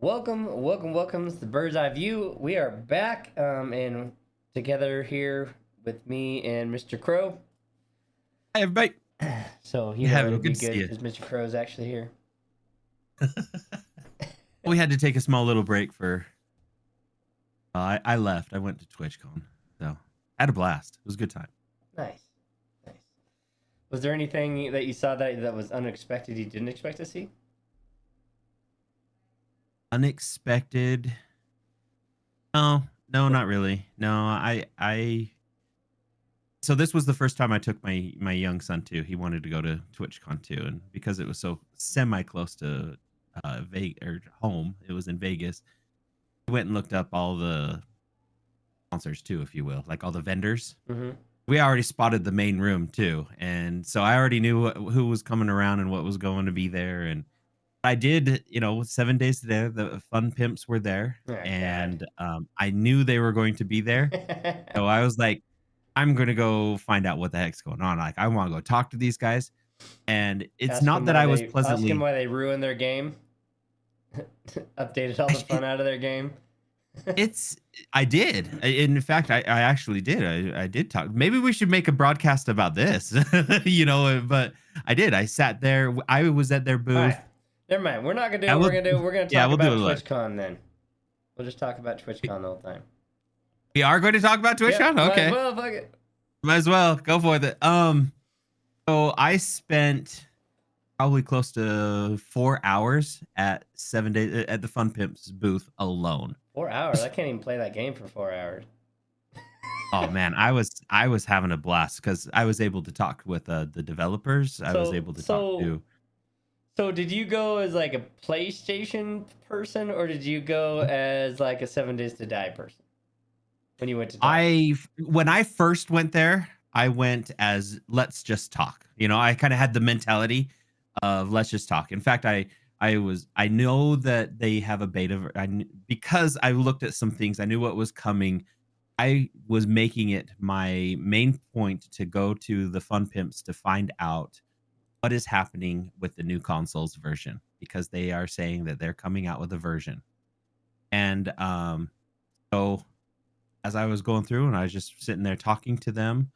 Welcome to the Bird's Eye View. We are back and together here with me and Mr. Krow. Hi, everybody. So Yeah, it'll be good to see good you. because Mr. Crow's actually here. We had to take a small little break for. I left. I went to TwitchCON, so I had a blast. It was a good time. Nice. Was there anything that you saw that was unexpected you didn't expect to see? Unexpected. No, not really. No, I. So this was the first time I took my young son too. He wanted to go to TwitchCon too, and because it was so semi close to Vegas or home, it was in Vegas. I went and looked up all the sponsors too, if you will, like all the vendors. Mm-hmm. We already spotted the main room too, and so I already knew who was coming around and what was going to be there. And I did, 7 days there. The fun pimps were there, Oh, God. and I knew they were going to be there. So I was like, I'm gonna go find out what the heck's going on. Like, I want to go talk to these guys. And it's Ask not them that why I was they pleasantly. ruined their game. Updated all the fun out of their game. It's I did. In fact, I actually did. I did talk. Maybe we should make a broadcast about this. But I did. I sat there. I was at their All right. booth. Never mind. We're not gonna do I what we're will gonna do. We're gonna Yeah, talk we'll do about it live. TwitchCon then. We'll just talk about TwitchCon the whole time. We are going to talk about Yep, TwitchCon? might as Okay. well, fuck it. Might as well. Go for it. So I spent probably close to 4 hours at 7 days at the Fun Pimps booth alone. 4 hours? I can't even play that game for 4 hours. Oh man, I was having a blast because I was able to talk with the developers. I was So, able to talk so, to. so did you go as like a PlayStation person, or did you go as like a 7 Days to Die person when you went to talk? When I first went there, I went as let's just talk. I kind of had the mentality of let's just talk. In fact, I know that they have a beta. Because I looked at some things, I knew what was coming. I was making it my main point to go to the Fun Pimps to find out what is happening with the new consoles version because they are saying that they're coming out with a version. And so as I was going through and I was just sitting there talking to them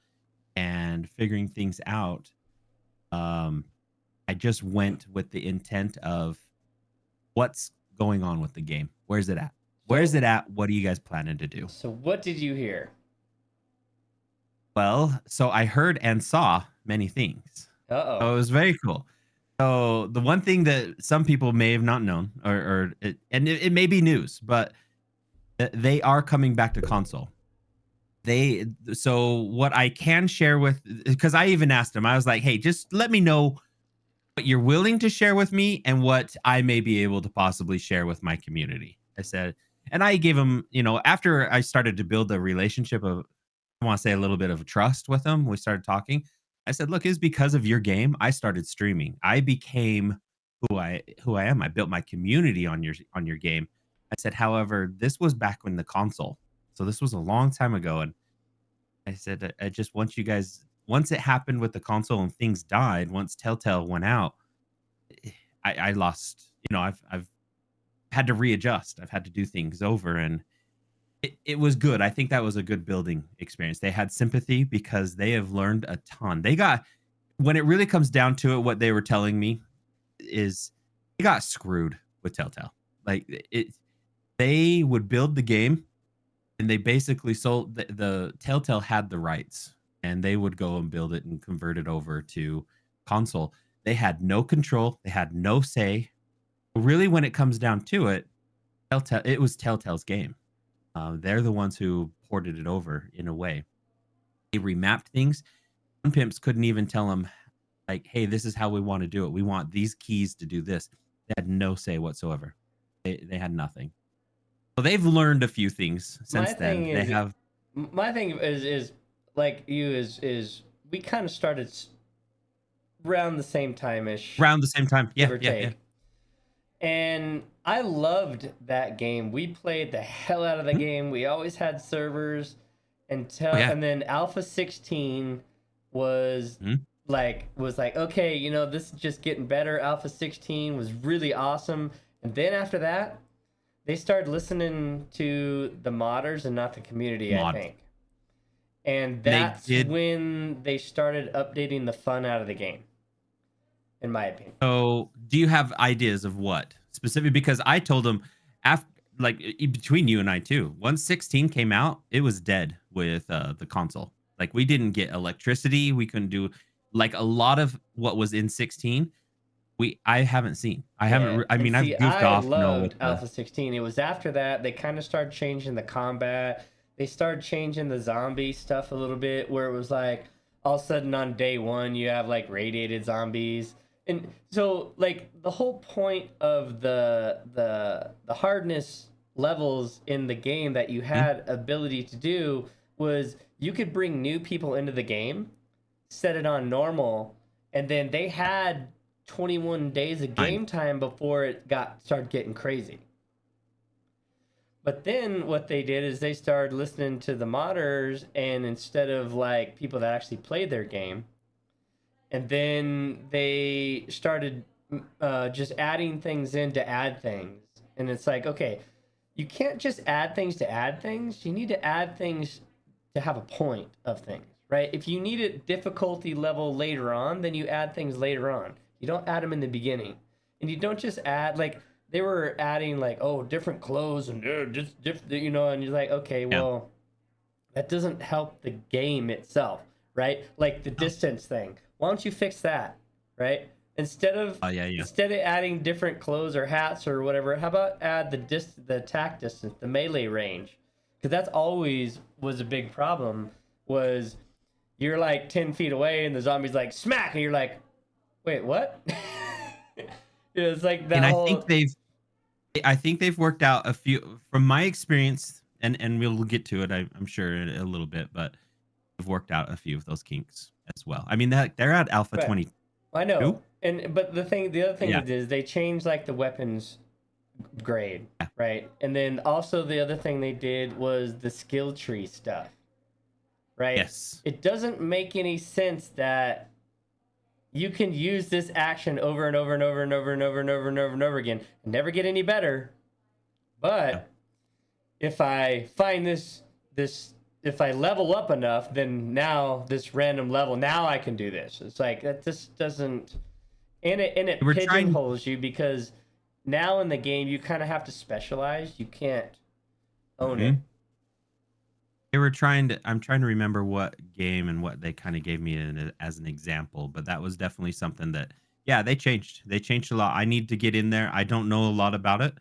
and figuring things out, um, I just went with the intent of what's going on with the game. Where's it at? Where's So, it at? What are you guys planning to do? so what did you hear? Well, so I heard and saw many things. Uh-oh. So it was very cool. So the one thing that some people may have not known, it may be news, but they are coming back to console. So what I can share with, because I even asked them, I was like, hey, just let me know what you're willing to share with me and what I may be able to possibly share with my community. I said, and I gave them, after I started to build a relationship of, I want to say a little bit of trust with them. We started talking. I said, look, it's because of your game. I started streaming. I became who I am. I built my community on your game. I said, however, this was back when the console. So this was a long time ago. And I said, I just want you guys, once it happened with the console and things died, once Telltale went out, I lost, I've had to readjust. I've had to do things over. And it was good. I think that was a good building experience. They had sympathy because they have learned a ton. When it really comes down to it, what they were telling me is they got screwed with Telltale. Like they would build the game and they basically sold the Telltale had the rights and they would go and build it and convert it over to console. They had no control. They had no say. Really, when it comes down to it, it was Telltale's game. They're the ones who ported it over in a way. They remapped things. Some pimps couldn't even tell them, like, hey, this is how we want to do it. We want these keys to do this. They had no say whatsoever. They had nothing. So they've learned a few things My since thing then. They is, have my thing is like you is we kind of started around the same time ish, around the same time. give Yeah, or yeah, yeah. take. And I loved that game. We played the hell out of the Mhm. game. We always had servers Oh yeah. and then Alpha 16 was Mhm. like okay, this is just getting better. Alpha 16 was really awesome. And then after that, they started listening to the modders and not the community, I Mod. think. And And they that's did. when they started updating the fun out of the game, in my opinion. So, do you have ideas of what specific? Because I told them after, like, between you and I too. Once 16 came out, it was dead with the console. Like, we didn't get electricity. We couldn't do like a lot of what was in 16. I haven't seen. I haven't. Yeah, I and mean, I've see, goofed I off. Know what loved the Alpha 16. It was after that they kind of started changing the combat. They started changing the zombie stuff a little bit, where it was like all of a sudden on day one you have like radiated zombies, and so like the whole point of the hardness levels in the game that you hmm? had ability to do was you could bring new people into the game, set it on normal, and then they had 21 days of Time. game time before it got started getting crazy. But then what they did is they started listening to the modders, and instead of like people that actually played their game, and then they started just adding things in to add things. And it's like, okay, you can't just add things to add things. You need to add things to have a point of things, right? If you need a difficulty level later on, then you add things later on. You don't add them in the beginning. And you don't just add, like, they were adding, like, oh, different clothes and just different, you know, and you're like, okay, Yeah. well, that doesn't help the game itself, right? Like the Oh. distance thing. Why don't you fix that, right? Instead of Oh yeah. Yeah. instead of adding different clothes or hats or whatever, how about add the attack distance, the melee range? Because that's always was a big problem. Was you're like 10 feet away and the zombie's like smack, and you're like, wait, what? It's like that And whole. I think they've worked out a few from my experience, and we'll get to it. I'm sure in a little bit, but they've worked out a few of those kinks as well. I mean, they're at Alpha Right. 22. I know, and but the other thing Yeah. they did is they changed like the weapons grade, Yeah. right? And then also the other thing they did was the skill tree stuff, right? Yes. It doesn't make any sense that you can use this action over and over and over and over and over and over and over and over again and never get any better. Yeah. But if I find if I level up enough, then now this random level, now I can do this. It's like that just doesn't, and it We're trying. pigeonholes you, because now in the game you kind of have to specialize. You can't own it. Mhm. They were trying to. I'm trying to remember what game and what they kind of gave me as an example, but that was definitely something that. Yeah, they changed. They changed a lot. I need to get in there. I don't know a lot about it,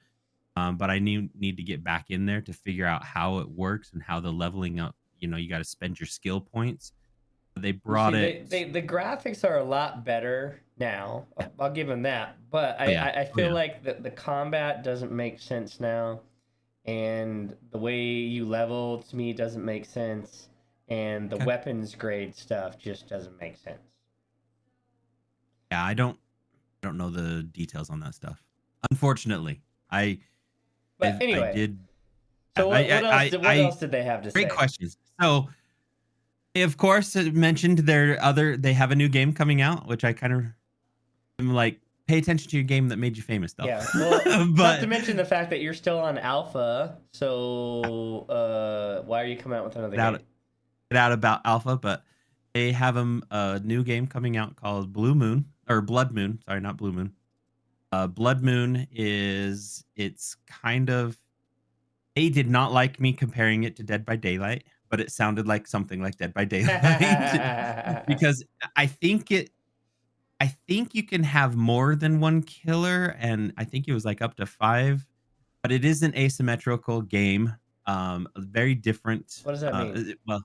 but I need to get back in there to figure out how it works and how the leveling up. You got to spend your skill points. They You see, brought it. the graphics are a lot better now. Yeah. I'll give them that, but Oh yeah. I Oh feel yeah. like the combat doesn't make sense now, and the way you level to me doesn't make sense, and the Okay. weapons grade stuff just doesn't make sense. Yeah. I don't know the details on that stuff. Unfortunately, I But I anyway, did. so what I else did they have to great say? questions. So they, of course, mentioned they have a new game coming out, which I kind of am like, pay attention to your game that made you famous, though. Yeah, well, not to But mention the fact that you're still on alpha, so why are you coming out with another get out, game? get out about Alpha, but they have a new game coming out called Blue Moon or Blood Moon. Sorry, not Blue Moon. Blood Moon it's kind of they did not like me comparing it to Dead by Daylight, but it sounded like something like Dead by Daylight because I think it I think you can have more than one killer, and I think it was like up to 5, but it is an asymmetrical game. Very different. What does that mean? Well,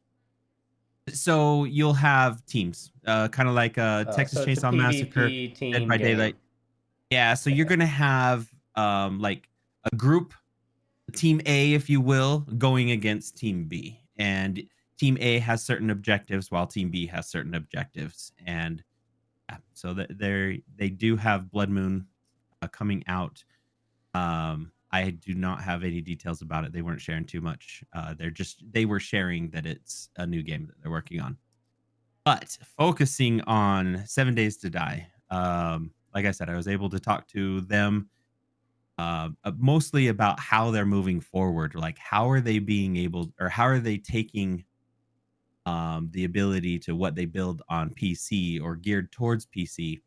so you'll have teams, kind of like Texas So it's a Chainsaw Massacre, PvP Dead team by game. Daylight. Yeah, so you're Okay. gonna have like a group, Team A, if you will, going against Team B, and Team A has certain objectives while Team B has certain objectives, and yeah, so that they do have Blood Moon coming out. I do not have any details about it. They weren't sharing too much. They were sharing that it's a new game that they're working on. But focusing on 7 Days to Die, like I said, I was able to talk to them. mostly about how they're moving forward. Like, how are they being able, or how are they taking the ability to what they build on PC or geared towards PC,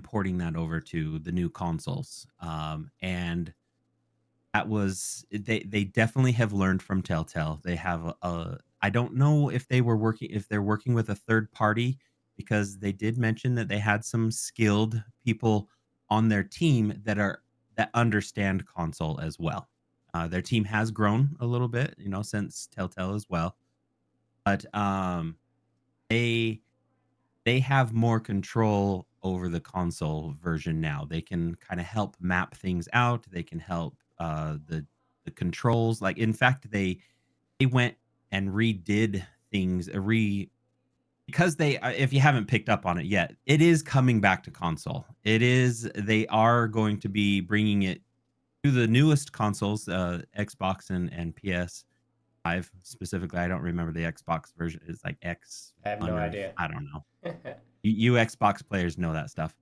porting that over to the new consoles. And that was they definitely have learned from Telltale. They have I don't know if they're working with a third party, because they did mention that they had some skilled people on their team that understand console as well. Their team has grown a little bit, since Telltale as well, but they they have more control over the console version now. They can kind of help map things out. They can help the controls. Like, in fact, they went and redid things, because if you haven't picked up on it yet, it is coming back to console. They are going to be bringing it to the newest consoles, Xbox and PS5 specifically. I don't remember the Xbox version. It's like X I have no under, idea. I don't know. You Xbox players know that stuff.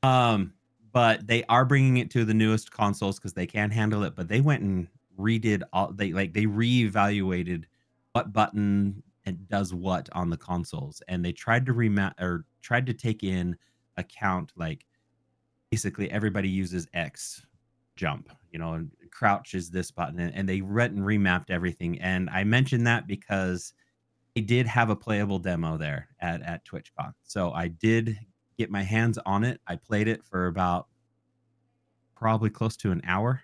Um, but they are bringing it to the newest consoles because they can handle it. But they went and redid all. They reevaluated what button and does what on the consoles, and they tried to tried to take in account, like, basically everybody uses X jump, and crouch is this button, and they read and remapped everything. And I mentioned that because they did have a playable demo there at TwitchCon. So I did get my hands on it. I played it for about probably close to an hour.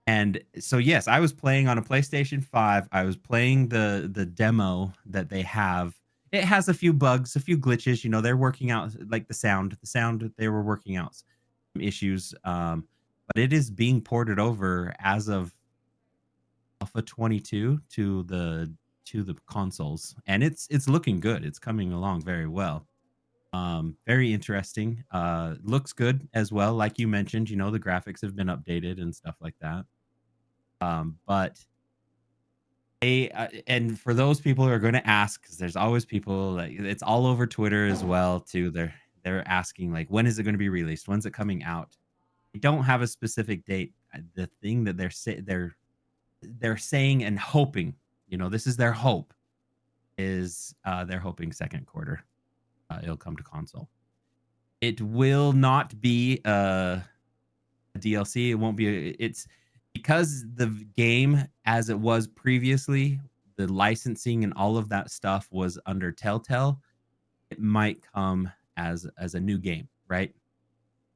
And so, yes, I was playing on a PlayStation 5. I was playing the demo that they have. It has a few bugs, a few glitches. They're working out, like, the sound they were working out some issues. But it is being ported over as of Alpha 22 to the consoles, and it's looking good. It's coming along very well. Very interesting. Looks good as well. Like you mentioned, the graphics have been updated and stuff like that. But and for those people who are going to ask, because there's always people, like, it's all over Twitter as well too. They're asking, like, when is it going to be released? When's it coming out? They don't have a specific date. The thing that they're saying and hoping, this is their hope, is they're hoping second quarter it'll come to console. It will not be a DLC. It won't be. It's because the game, as it was previously, the licensing and all of that stuff was under Telltale. It might come as a new game, right?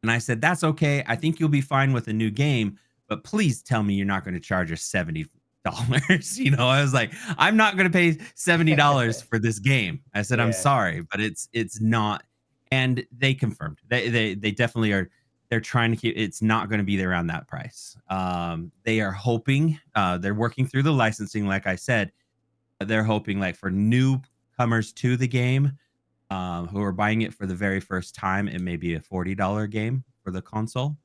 And I said, that's okay. I think you'll be fine with a new game, but please tell me you're not going to charge us $70. I was like, I'm not going to pay $70 for this game. I said, I'm Yeah. sorry, but it's not. And they confirmed. They definitely are. They're trying to keep, it's not going to be around that price. They are hoping, they're working through the licensing, like I said. They're hoping, like, for newcomers to the game, who are buying it for the very first time, it may be a $40 game for the console.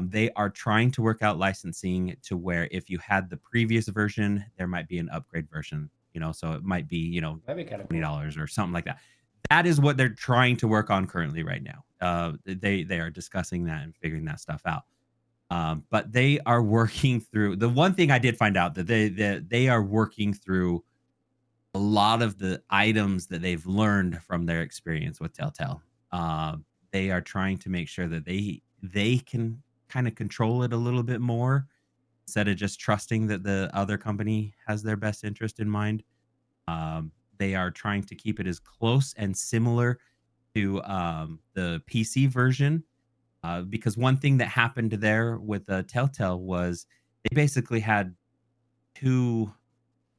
They are trying to work out licensing to where if you had the previous version, there might be an upgrade version, so it might be, That'd be kind of cool. $20 or something like that. That is what they're trying to work on currently right now. They are discussing that and figuring that stuff out. But they are working through, the one thing I did find out, that they are working through a lot of the items that they've learned from their experience with Telltale. They are trying to make sure that they can kind of control it a little bit more, instead of just trusting that the other company has their best interest in mind. They are trying to keep it as close and similar to the PC version, because one thing that happened there with Telltale was they basically had two,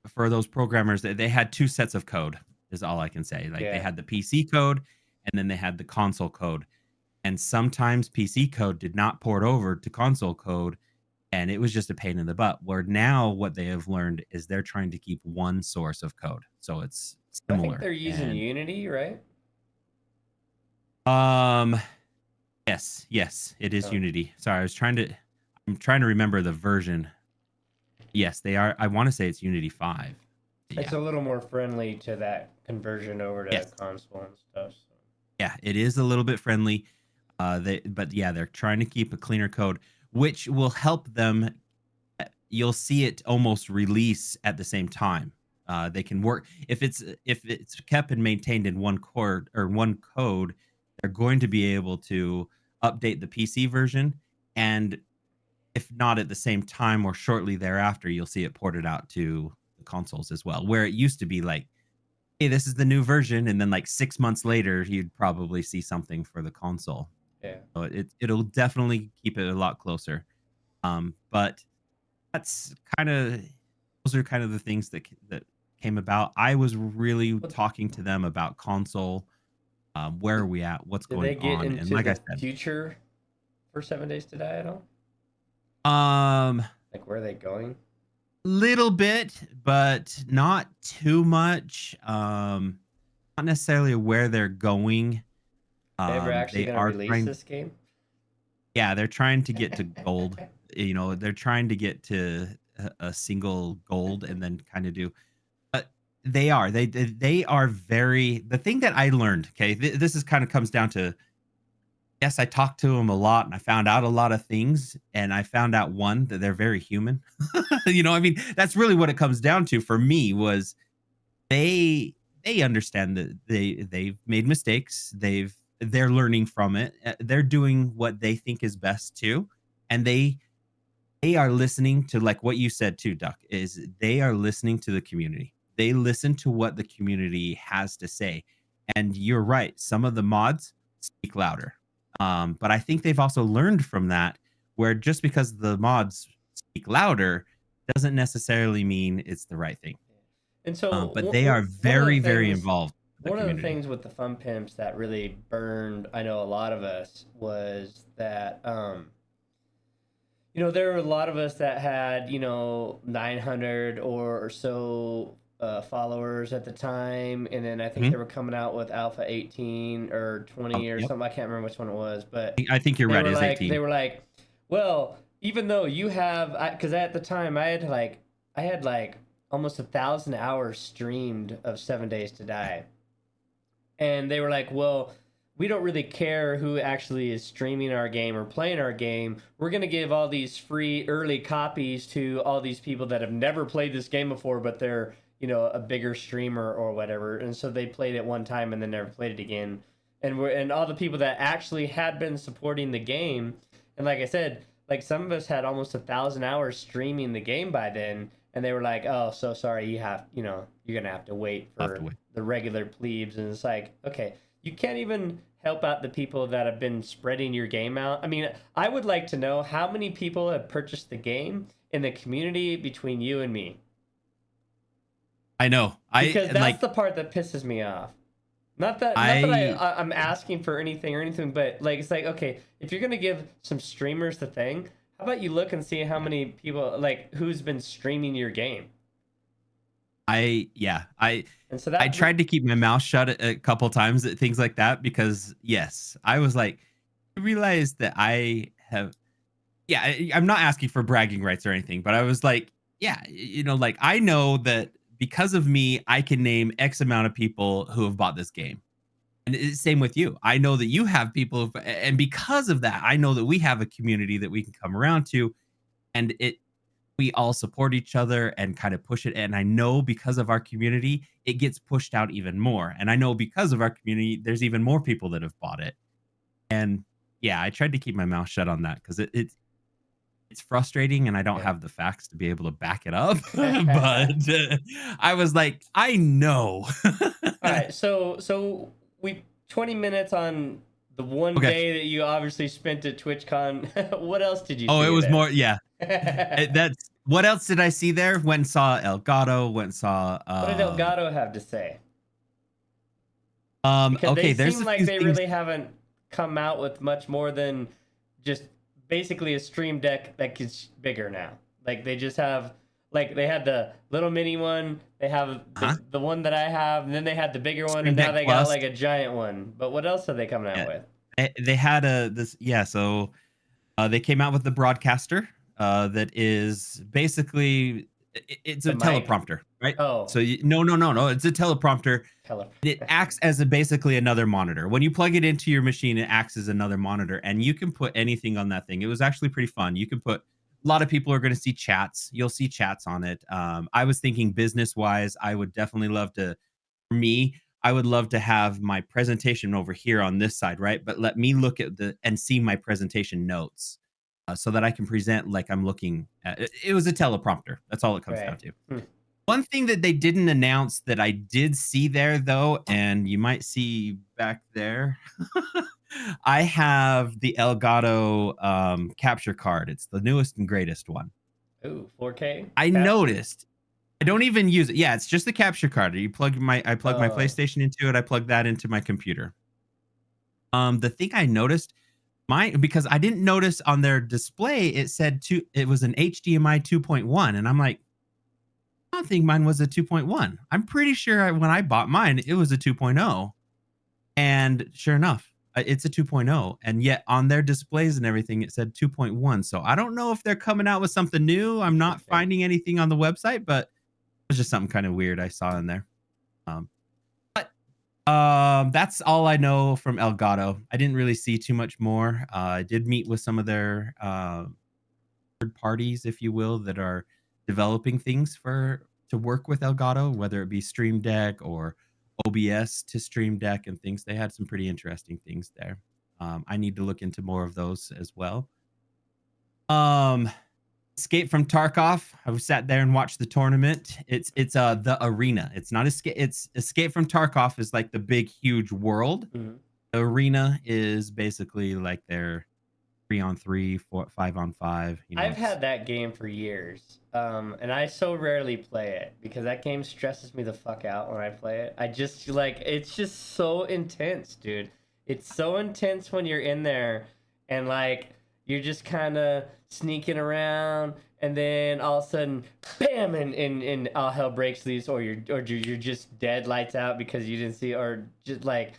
for those programmers, they had two sets of code, is all I can say. Like, they Yeah. had the PC code, and then they had the console code. And sometimes PC code did not port over to console code, and it was just a pain in the butt. Where now what they have learned is they're trying to keep one source of code, so it's I think similar. they're using And Unity, right? um yes, it is Oh, Unity. Sorry, I'm trying to remember the version. Yes, they are. I want to say it's Unity 5. it's Yeah. a little more friendly to that conversion over to Yes. console and stuff. So. Yeah, it is a little bit friendly. But yeah, they're trying to keep a cleaner code, which will help them. You'll see it almost release at the same time. They can work if it's kept and maintained in one core or one code. They're going to be able to update the PC version, and if not at the same time or shortly thereafter, you'll see it ported out to the consoles as well. Where it used to be like, hey, this is the new version, and then like 6 months later, you'd probably see something for the console. Yeah. So it'll definitely keep it a lot closer. But that's kind of those are kind of the things that came about. I was really What, talking to them about console, where are we at, what's did they going get on, and into like I the future for 7 Days to Die at all? said, Like, where are they going? little bit, but not too much. Not necessarily where they're going. They ever actually They going to are release trying, this game? yeah, they're trying to get to gold. They're trying to get to a single gold and then kind of do. But they are very. The thing that I learned, okay, this is kind of comes down to. Yes, I talked to them a lot and I found out a lot of things. And I found out one that they're very human. I mean, that's really what it comes down to for me was they understand that they've made mistakes. They're learning from it. They're doing what they think is best too. And they are listening to like what you said too, Duck, is they are listening to the community. They listen to what the community has to say. And you're right, some of the mods speak louder. But I think they've also learned from that, where just because the mods speak louder doesn't necessarily mean it's the right thing. And so But they are one of the very, very things, involved with the one of the community. things with the fun pimps that really burned, I know a lot of us, was that there were a lot of us that had 900 or so followers at the time, and then I think they Mhm. were coming out with Alpha 18 or 20 or Yep. something. I can't remember which one it was, but I think you're they right. were Is like 18. well, even though you have, because at the time I had almost 1,000 hours streamed of 7 Days to Die, and they were like, well, we don't really care who actually is streaming our game or playing our game. We're going to give all these free early copies to all these people that have never played this game before, but they're, a bigger streamer or whatever. And so they played it one time and then never played it again. And all the people that actually had been supporting the game. And like I said, like some of us had almost 1,000 hours streaming the game by then. And they were like, oh, so sorry. You're going to have to wait I'll have to for wait. the regular plebes. And it's like, okay, you can't even help out the people that have been spreading your game out. I mean, I would like to know how many people have purchased the game in the community between you and me. I know. Because that's the part that pisses me off. Not that I I'm asking for anything, but like it's like, okay, if you're gonna give some streamers the thing, how about you look and see how many people, like, who's been streaming your game? yeah. And so I tried to keep my mouth shut a couple times at things like that because yes, I was like, I realized that I have yeah, I'm not asking for bragging rights or anything, but I was like, yeah, like I know that because of me, I can name X amount of people who have bought this game. And it's same with you. I know that you have people, and because of that, I know that we have a community that we can come around to, and we all support each other and kind of push it. And I know because of our community, it gets pushed out even more. And I know because of our community, there's even more people that have bought it. And yeah, I tried to keep my mouth shut on that because it's frustrating and I don't yeah. have the facts to be able to back it up. But I was like, I know. All right, so we 20 minutes on the one Okay. day that you obviously spent at TwitchCon. What else did you Oh, it see was there? more. Yeah. That's what else did I see there? Went and saw Elgato. Went and saw. What did Elgato have to say? Because they Okay. There's seem a like few they things. really haven't come out with much more than just basically a stream deck that gets bigger now. Like they just have, like they had the little mini one, they have Huh? the one that I have, and then they had the bigger one, Stream and now Deck they got Plus. like a giant one. But what else are they coming out Yeah. with? They had a this. Yeah. So they came out with the broadcaster. That is basically. It's The a mic? teleprompter, right? Oh, So no, it's a teleprompter. tele. It acts as basically another monitor. When you plug it into your machine, it acts as another monitor, and you can put anything on that thing. It was actually pretty fun. You can put a lot of people are going to see chats. You'll see chats on it. I was thinking business wise, I would definitely love to. For me, I would love to have my presentation over here on this side, right? But let me look at and see my presentation notes so that I can present like I'm looking at it. It was a teleprompter. That's all it comes down Right. to. One thing that they didn't announce that I did see there though, and you might see back there, I have the Elgato capture card. It's the newest and greatest one. Ooh, 4K I capture? noticed I don't even use it. Yeah, it's just the capture card. I plug my Oh, PlayStation into it. I plug that into my computer. The thing I noticed mine because I didn't notice on their display it said it was an HDMI 2.1 and I'm like, I don't think mine was a 2.1. I'm pretty sure when I bought mine it was a 2.0. And sure enough, it's a 2.0 and yet on their displays and everything it said 2.1. So I don't know if they're coming out with something new. I'm not interesting. finding anything on the website, but it was just something kind of weird I saw in there. Um, that's all I know from Elgato. I didn't really see too much more. I did meet with some of their third parties, if you will, that are developing things to work with Elgato, whether it be Stream Deck or OBS to Stream Deck and things. They had some pretty interesting things there. I need to look into more of those as well. Escape from Tarkov. I was sat there and watched the tournament. It's the arena. It's not escape. It's Escape from Tarkov is like the big huge world. Mhm. The arena is basically like their 3-on-3, 5-on-5. You know, I've had that game for years, and I so rarely play it because that game stresses me the fuck out when I play it. I just like it's just so intense, dude. It's so intense when you're in there, and like you're just kind of sneaking around, and then all of a sudden, bam, and all hell breaks loose, or you're just dead, lights out because you didn't see, or just like.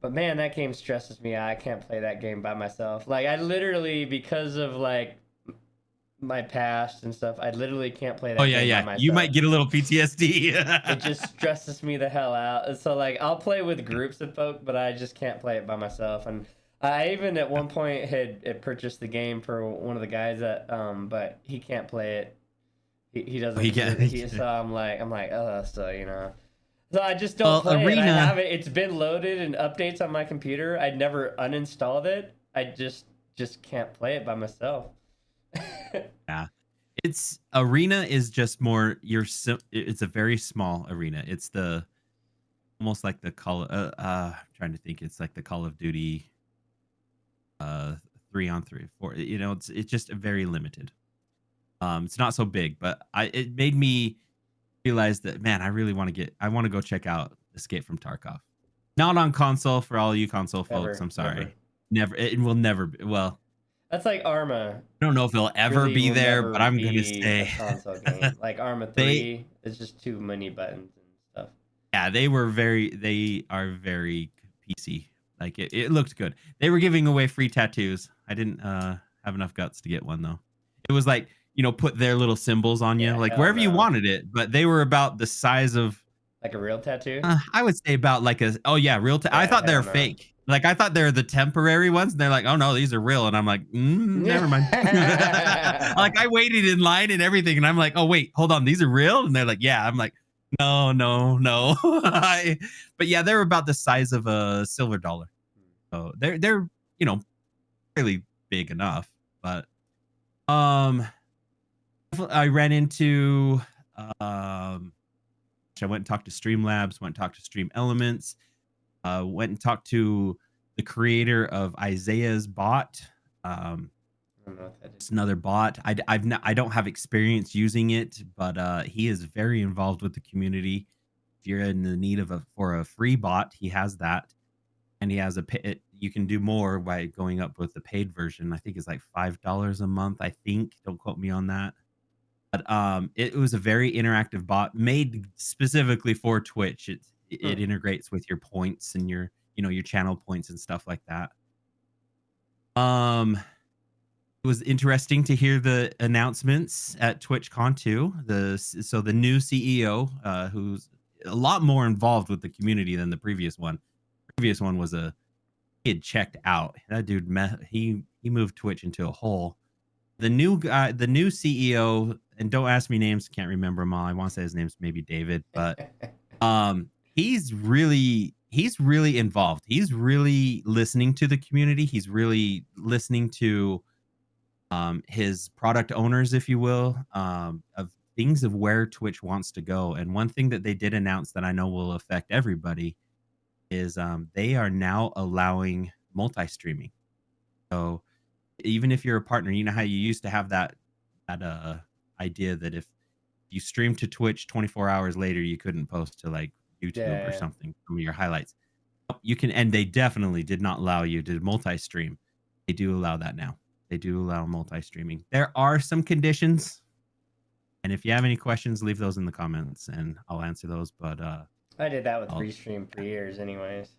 But man, that game stresses me out. I can't play that game by myself. Like I literally, because of like my past and stuff, I literally can't play oh that yeah, game by yeah. You might myself. get a little PTSD. It just stresses me the hell out. And so like I'll play with groups of folk, but I just can't play it by myself. And I even at one point had purchased the game for one of the guys that but he can't play it. He doesn't. He can. So I'm like, so you know. So I just don't Well, play it. I arena. have it. It's been loaded and updates on my computer. I never uninstalled it. I just can't play it by myself. Yeah. It's arena is just more it's a very small arena. It's the almost like the call I'm trying to think it's like the Call of Duty uh 3-on-3 4. You know, it's just very limited. It's not so big, but it made me realize that man, I want to go check out Escape from Tarkov. Not on console for all you console folks. Never, I'm never. sorry. Never it will never be. Well, That's like Arma. I don't know if it'll ever Really be will there, but never I'm going to be a say console game. Like Arma they 3 is just too many buttons and stuff. yeah, they are very PC. Like it looked good. They were giving away free tattoos. I didn't have enough guts to get one though. It was like, you know, put their little symbols on you, Yeah, like hell wherever you no. wanted it, but they were about the size of Like a real tattoo? I would say about like oh yeah, I Yeah, thought they hell were no. fake. Like I thought they were the temporary ones. And they're like, oh no, these are real. And I'm like, never mind. Like I waited in line and everything, and I'm like, oh wait, hold on, these are real. And they're like, yeah. I'm like, no, no, no. But yeah, they're about the size of a silver dollar. So they're you know fairly big enough. But um, I ran into I went and talked to Streamlabs, went and talked to Stream Elements, went and talked to the creator of Isaiah's bot. I don't know what that is. It's another bot. I don't have experience using it, but he is very involved with the community. If you're in the need of for a free bot, he has that, and he has you can do more by going up with the paid version. I think it's like $5 a month. I think. Don't quote me on that. But it was a very interactive bot made specifically for Twitch. It integrates with your points and your your channel points and stuff like that. it was interesting to hear the announcements at TwitchCon too. So the new CEO, who's a lot more involved with the community than the previous one. Previous one was he had checked out. That dude he moved Twitch into a hole. The new guy, the new CEO, and don't ask me names, can't remember them all. I want to say his name's maybe David, but he's really involved. He's really listening to the community. He's really listening to his product owners, if you will, of things of where Twitch wants to go. And one thing that they did announce that I know will affect everybody is they are now allowing multi-streaming. So even if you're a partner, you know how you used to have that idea that if you stream to Twitch 24 hours later, you couldn't post to like YouTube or Yeah. something, some of your highlights. You can, and they definitely did not allow you to multi-stream. They do allow that now. They do allow multi-streaming. There are some conditions, and if you have any questions, leave those in the comments, and I'll answer those. But I did that with I'll, Restream for years, anyways.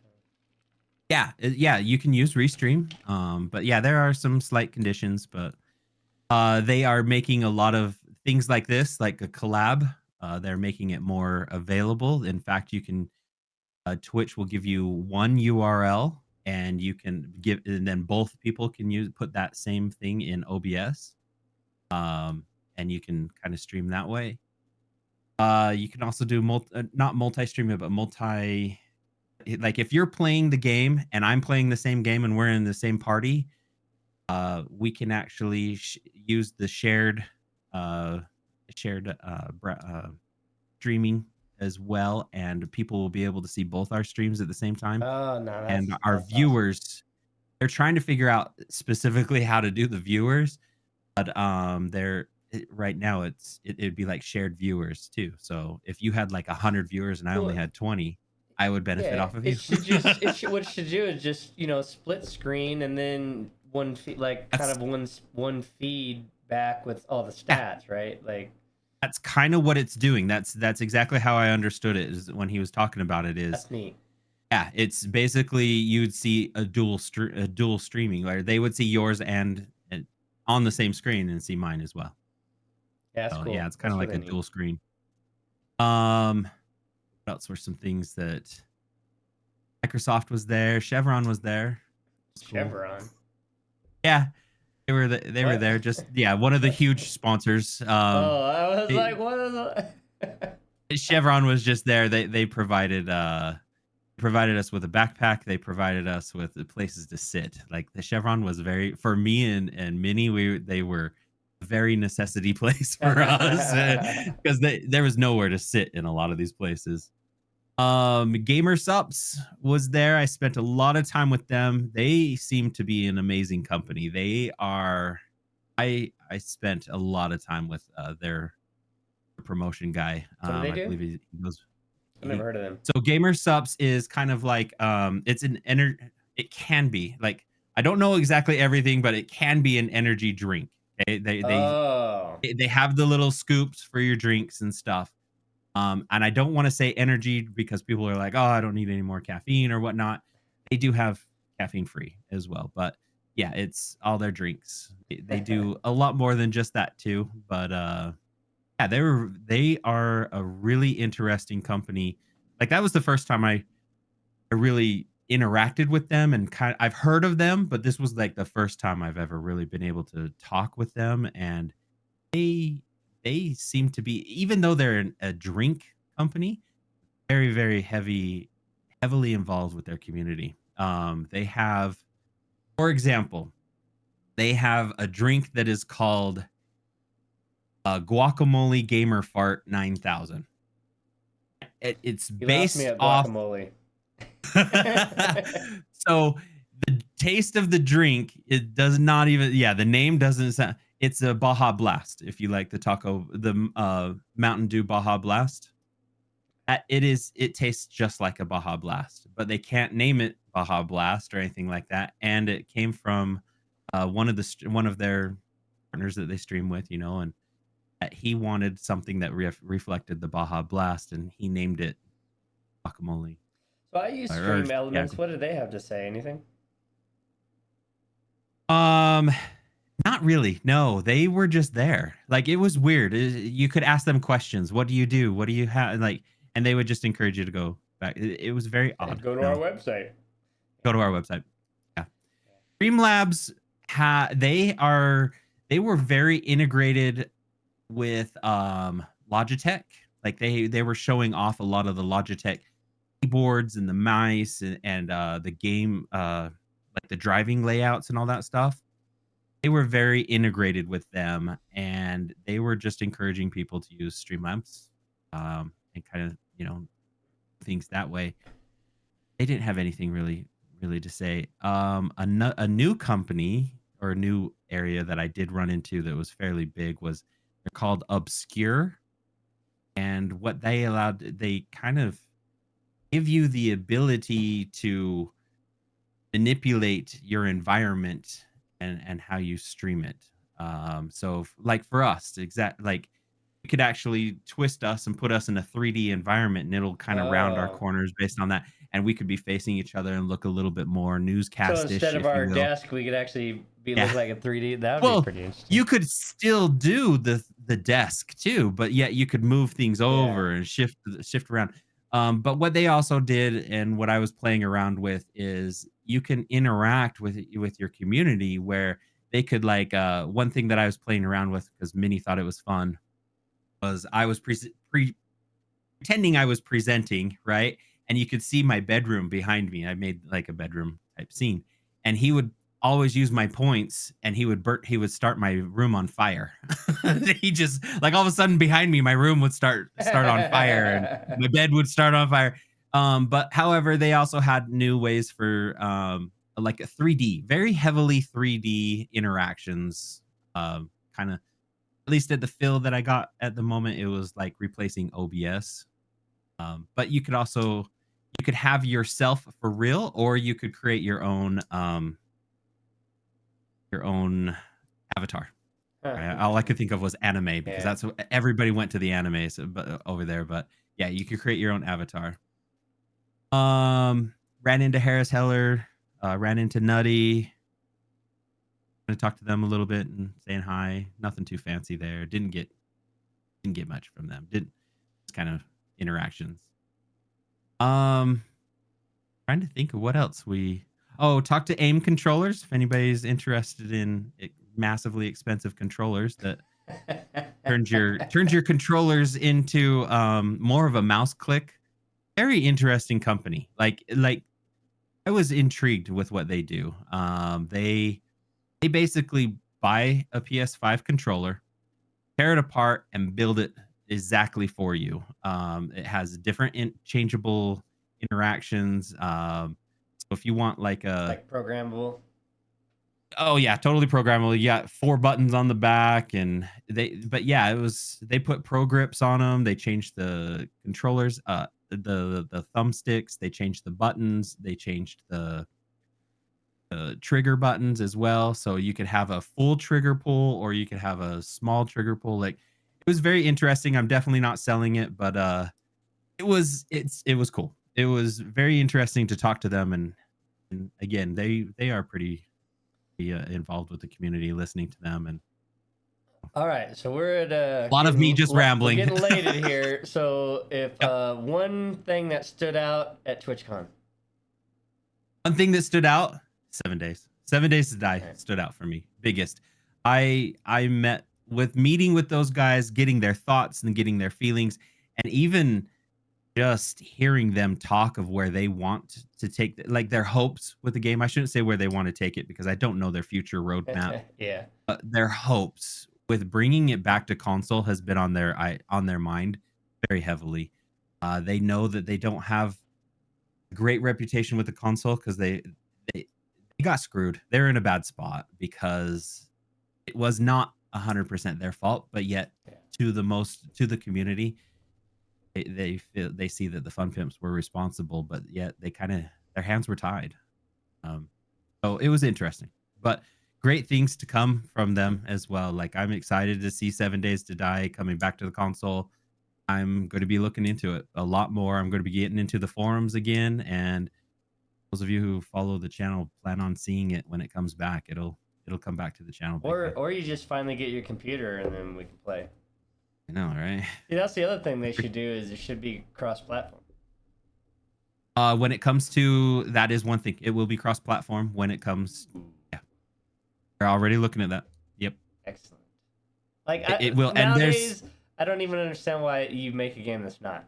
yeah, you can use Restream. But yeah, there are some slight conditions, but they are making a lot of things like this, like a collab. They're making it more available. In fact, you can Twitch will give you one URL, and you can give, and then both people can put that same thing in OBS, and you can kind of stream that way. You can also do not multi-streaming, but like if you're playing the game and I'm playing the same game and we're in the same party, we can actually use the uh, streaming as well, and people will be able to see both our streams at the same time. Oh no, And that's our awesome. viewers, they're trying to figure out specifically how to do the viewers, but right now it'd be like shared viewers too. So if you had like 100 viewers and I only Well, had 20, I would benefit yeah, off of it you. should just what it should do is just split screen and then one feed, like kind That's of one feed back with all the yeah, stats, right? Like that's kind of what it's doing. That's exactly how I understood it, is when he was talking about it. Is that's neat. yeah, it's basically you'd see a dual streaming, where they would see yours and on the same screen and see mine as well. Yeah, that's So yeah, cool. it's kind of That's like really a neat. dual screen. Um, what else were some things that Microsoft was there, Chevron was there. It's cool. Chevron. Yeah, they were What? there. Just yeah, one of the huge sponsors. Oh, I was They, like, what is it? Chevron was just there. They provided us with a backpack. They provided us with places to sit. Like the Chevron was very, for me and Minnie, they were a very necessity place for us, because there was nowhere to sit in a lot of these places. Gamer Sups was there. I spent a lot of time with them. They seem to be an amazing company. They are. I spent a lot of time with their promotion guy. So what do they I do? believe he goes. I never heard of them. So Gamer Sups is kind of like it's an it can be like, I don't know exactly everything, but it can be an energy drink. Okay? Oh. They have the little scoops for your drinks and stuff. And I don't want to say energy because people are like, oh, I don't need any more caffeine or whatnot. They do have caffeine free as well, but yeah, it's all their drinks. They do a lot more than just that too. But yeah, they are a really interesting company. Like that was the first time I really interacted with them, and I've heard of them, but this was like the first time I've ever really been able to talk with them. And they they seem to be, even though they're a drink company, very heavily involved with their community. They have, for example, they have a drink that is called Guacamole Gamer Fart 9000. It's You lost me based at off. guacamole. So the taste of the drink, it does not even, yeah, the name doesn't sound, it's a Baja Blast. If you like the Mountain Dew Baja Blast, it tastes just like a Baja Blast, but they can't name it Baja Blast or anything like that. And it came from one of their partners that they stream with, and he wanted something that reflected the Baja Blast, and he named it guacamole. So I use Or Stream yeah. Elements. What do they have to say? Anything? Um, Not really. No, they were just there. Like it was weird. You could ask them questions. What do you do? What do you have? Like, and they would just encourage you to go back. It was very odd. Go to our No, website. go to our website. Yeah, Streamlabs. They were very integrated with Logitech. Like they were showing off a lot of the Logitech keyboards and the mice and the game like the driving layouts and all that stuff. They were very integrated with them, and they were just encouraging people to use Streamlabs, and kind of, things that way. They didn't have anything really to say. A new company or a new area that I did run into that was fairly big was they're called Obscure, and what they kind of give you the ability to manipulate your environment and how you stream it. Like for us, like you could actually twist us and put us in a 3D environment, and it'll kind of round our Oh. corners based on that, and we could be facing each other and look a little bit more So newscast-ish, instead of if you our will. desk, we could actually Yeah. look like a 3D. That would be Well, pretty interesting. you could still do the desk too, but yet you could move things Yeah. over and shift around. But what they also did, and what I was playing around with, is you can interact with your community, where they could like one thing that I was playing around with because Minnie thought it was fun was I was pretending I was presenting, right? And you could see my bedroom behind me. I made like a bedroom type scene, and he would always use my points, and he would start my room on fire. He just like all of a sudden behind me, my room would start on fire, and my bed would start on fire. But however, they also had new ways for like a 3D, very heavily 3D interactions. Kind of, at least at the feel that I got at the moment, it was like replacing OBS. But you could have yourself for real, or you could create your own avatar. Huh, Right? All I interesting. could think of was anime because Yeah. that's what everybody went to the anime, over there. But yeah, you could create your own avatar. Ran into Harris Heller, ran into Nutty. Gonna talk to them a little bit and saying hi. Nothing too fancy there. Didn't get much from them. Didn't Just kind of interactions. Um, Trying to think of what else talk to aim controllers if anybody's interested in massively expensive controllers that turns your controllers into more of a mouse click. Very interesting company. Like I was intrigued with what they do. They basically buy a PS5 controller, tear it apart, and build it exactly for you. It has different changeable interactions. So if you want like a Like programmable. oh yeah, totally programmable. You got 4 buttons on the back, and but yeah, they put pro grips on them. They changed the controllers, the thumbsticks. They changed the buttons. They changed the trigger buttons as well. So you could have a full trigger pull, or you could have a small trigger pull. Like it was very interesting. I'm definitely not selling it, but it was cool. It was very interesting to talk to them, and again, they are pretty involved with the community, listening to them, and All right, so we're at a lot of me just we're rambling. getting late in here. So if Yep. one thing that stood out at TwitchCon. One thing that stood out: 7 days. 7 days to die Right. stood out for me. Biggest. I met with meeting with those guys, getting their thoughts and getting their feelings, and even just hearing them talk of where they want to take like their hopes with the game. I shouldn't say where they want to take it because I don't know their future roadmap. Yeah. Their hopes with bringing it back to console has been on their mind very heavily. They know that they don't have a great reputation with the console because they got screwed. They're in a bad spot because it was not 100% their fault, but yet Yeah. to the community, they see that the fun pimps were responsible, but yet they kind of their hands were tied. Um, so it was interesting, but great things to come from them as well. Like I'm excited to see 7 Days to Die coming back to the console. I'm going to be looking into it a lot more. I'm going to be getting into the forums again, and those of you who follow the channel plan on seeing it when it comes back. it'll come back to the channel. Or you just finally get your computer and then we can play. I know, right? See, that's the other thing they should do is it should be cross-platform. When it comes to that is one thing. It will be cross-platform when it comes. Yeah, we're already looking at that. Yep. Excellent. Like it will. Nowadays, And I don't even understand why you make a game that's not.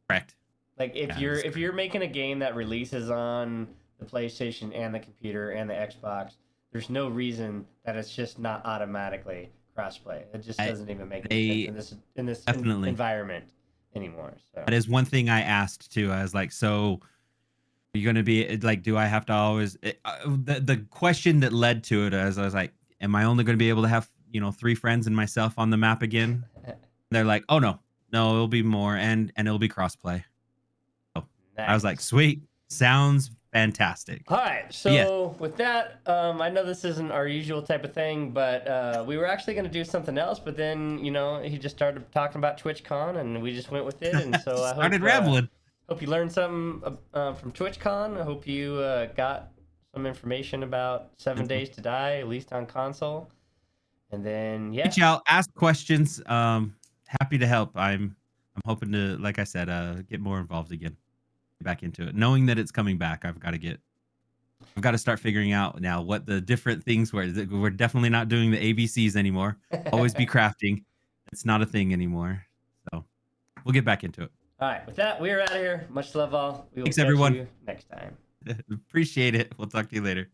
correct. Like if you're making a game that releases on the PlayStation and the computer and the Xbox, there's no reason that it's just not automatically crossplay. It just doesn't even make any sense in this environment anymore. So that is one thing I asked too. I was like, so are you going to be like, do I have to always the question that led to it as I was like, am I only going to be able to have 3 friends and myself on the map again? They're like, oh no, it'll be more and it'll be crossplay. So nice. I was like, sweet, sounds fantastic. All right, so with that, I know this isn't our usual type of thing, but we were actually going to do something else, but then he just started talking about TwitchCon, and we just went with it, and so I started rambling. Hope you learned something from TwitchCon. I hope you got some information about 7 Days to Die, at least on console, and then reach out, ask questions. Happy to help. I'm hoping to, like I said, get more involved again. Back into it, knowing that it's coming back. I've got to start figuring out now what the different things were. We're definitely not doing the ABCs anymore. Always be crafting. It's not a thing anymore. So we'll get back into it. All right, with that, we're out of here. Much love all. We will Thanks everyone. See you next time. Appreciate it. We'll talk to you later.